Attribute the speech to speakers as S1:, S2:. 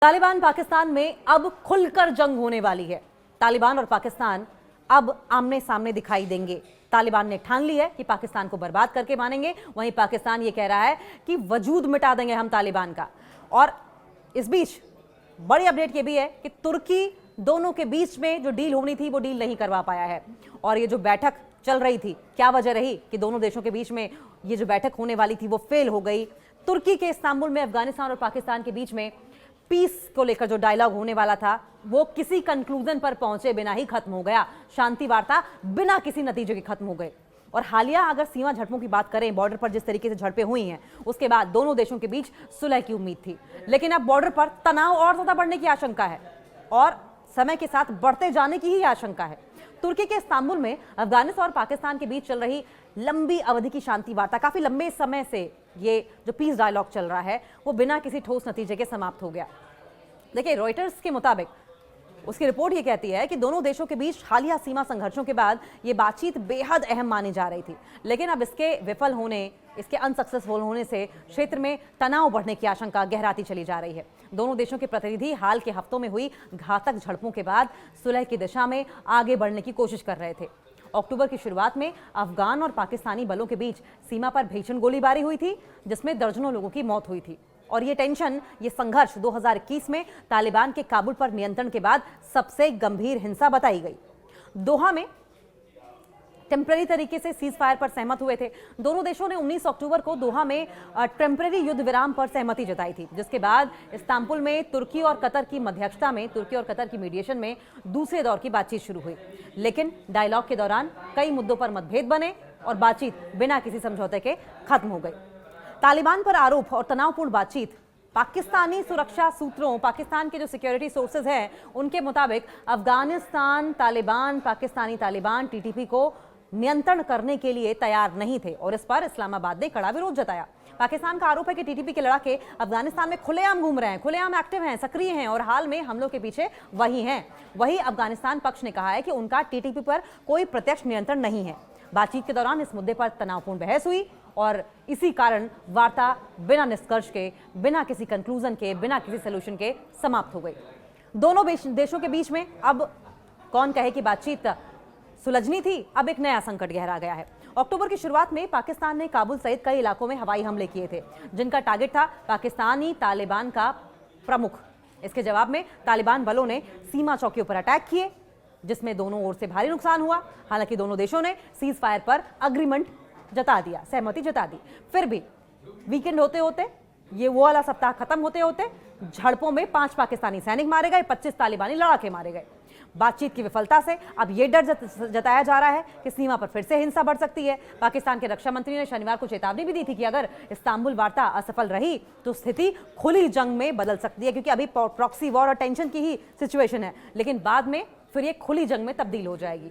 S1: तालिबान पाकिस्तान में अब खुलकर जंग होने वाली है। तालिबान और पाकिस्तान अब आमने सामने दिखाई देंगे। तालिबान ने ठान ली है कि पाकिस्तान को बर्बाद करके मानेंगे, वहीं पाकिस्तान ये कह रहा है कि वजूद मिटा देंगे हम तालिबान का। और इस बीच बड़ी अपडेट ये भी है कि तुर्की दोनों के बीच में जो डील होनी थी वो डील नहीं करवा पाया है। और ये जो बैठक चल रही थी, क्या वजह रही कि दोनों देशों के बीच में ये जो बैठक होने वाली थी वो फेल हो गई। तुर्की के इस्तांबुल में अफगानिस्तान और पाकिस्तान के बीच में पीस को लेकर जो डायलॉग होने वाला था वो किसी कंक्लूजन पर पहुंचे बिना ही खत्म हो गया। शांति वार्ता बिना किसी नतीजे के खत्म हो गए। और हालिया अगर सीमा झड़पों की बात करें, बॉर्डर पर जिस तरीके से झड़पें हुई हैं, उसके बाद दोनों देशों के बीच सुलह की उम्मीद थी। लेकिन अब बॉर्डर पर तनाव और ज्यादा बढ़ने की आशंका है और समय के साथ बढ़ते जाने की ही आशंका है। तुर्की के इस्तांबुल में अफगानिस्तान और पाकिस्तान के बीच चल रही लंबी अवधि की शांति वार्ता, काफी लंबे समय से ये जो पीस डायलॉग चल रहा है वो बिना किसी ठोस नतीजे के समाप्त हो गया। देखिए, रॉयटर्स के मुताबिक उसकी रिपोर्ट ये कहती है कि दोनों देशों के बीच हालिया सीमा संघर्षों के बाद ये बातचीत बेहद अहम मानी जा रही थी। लेकिन अब इसके विफल होने, इसके अनसक्सेसफुल होने से क्षेत्र में तनाव बढ़ने की आशंका गहराती चली जा रही है। दोनों देशों के प्रतिनिधि हाल के हफ्तों में हुई घातक झड़पों के बाद सुलह की दिशा में आगे बढ़ने की कोशिश कर रहे थे। अक्टूबर की शुरुआत में अफगान और पाकिस्तानी बलों के बीच सीमा पर भीषण गोलीबारी हुई थी, जिसमें दर्जनों लोगों की मौत हुई थी। और ये टेंशन, ये संघर्ष 2021 में तालिबान के काबुल पर नियंत्रण के बाद सबसे गंभीर हिंसा बताई गई। दोहा में टेम्पररी तरीके से सीज फायर पर सहमत हुए थे। दोनों देशों ने 19 अक्टूबर को दोहा में टेम्पररी युद्ध विराम पर सहमति जताई थी, जिसके बाद इस्तांबुल में तुर्की और कतर की मध्यक्षता में, तुर्की और कतर की मीडिएशन में दूसरे दौर की बातचीत शुरू हुई। लेकिन डायलॉग के दौरान कई मुद्दों पर मतभेद बने और बातचीत बिना किसी समझौते के खत्म हो गई। तालिबान पर आरोप और तनावपूर्ण बातचीत। पाकिस्तानी सुरक्षा सूत्रों, पाकिस्तान के जो सिक्योरिटी सोर्सेज हैं, उनके मुताबिक अफगानिस्तान तालिबान, पाकिस्तानी तालिबान टीटीपी को नियंत्रण करने के लिए तैयार नहीं थे और इस पर इस्लामाबाद ने कड़ा विरोध जताया। पाकिस्तान का आरोप है कि टीटीपी के लड़ाके अफगानिस्तान में खुलेआम घूम रहे हैं, खुलेआम एक्टिव हैं, सक्रिय हैं और हाल में हमलों के पीछे वही हैं। वही अफगानिस्तान पक्ष ने कहा है कि उनका टीटीपी पर कोई प्रत्यक्ष नियंत्रण नहीं है। बातचीत के दौरान इस मुद्दे पर तनावपूर्ण बहस हुई और इसी कारण वार्ता बिना निष्कर्ष के, बिना किसी कंक्लूजन के, बिना किसी सोल्यूशन के समाप्त हो गई। दोनों देशों के बीच में अब कौन कहे कि बातचीत सुलझनी थी, अब एक नया संकट गहरा गया है। अक्टूबर की शुरुआत में पाकिस्तान ने काबुल सहित कई इलाकों में हवाई हमले किए थे, जिनका टारगेट था पाकिस्तानी तालिबान का प्रमुख। इसके जवाब में तालिबान बलों ने सीमा चौकियों पर अटैक किए, जिसमें दोनों ओर से भारी नुकसान हुआ। हालांकि दोनों देशों ने सीज फायर पर अग्रीमेंट जता दिया, सहमति जता दी। फिर भी वीकेंड होते होते, ये वो वाला सप्ताह खत्म होते होते झड़पों में 5 पाकिस्तानी सैनिक मारे गए, 25 तालिबानी लड़ाके मारे गए। बातचीत की विफलता से अब ये डर जताया जा रहा है कि सीमा पर फिर से हिंसा बढ़ सकती है। पाकिस्तान के रक्षा मंत्री ने शनिवार को चेतावनी भी दी थी कि अगर इस्तांबुल वार्ता असफल रही तो स्थिति खुली जंग में बदल सकती है, क्योंकि अभी प्रॉक्सी वॉर और टेंशन की ही सिचुएशन है, लेकिन बाद में फिर ये खुली जंग में तब्दील हो जाएगी।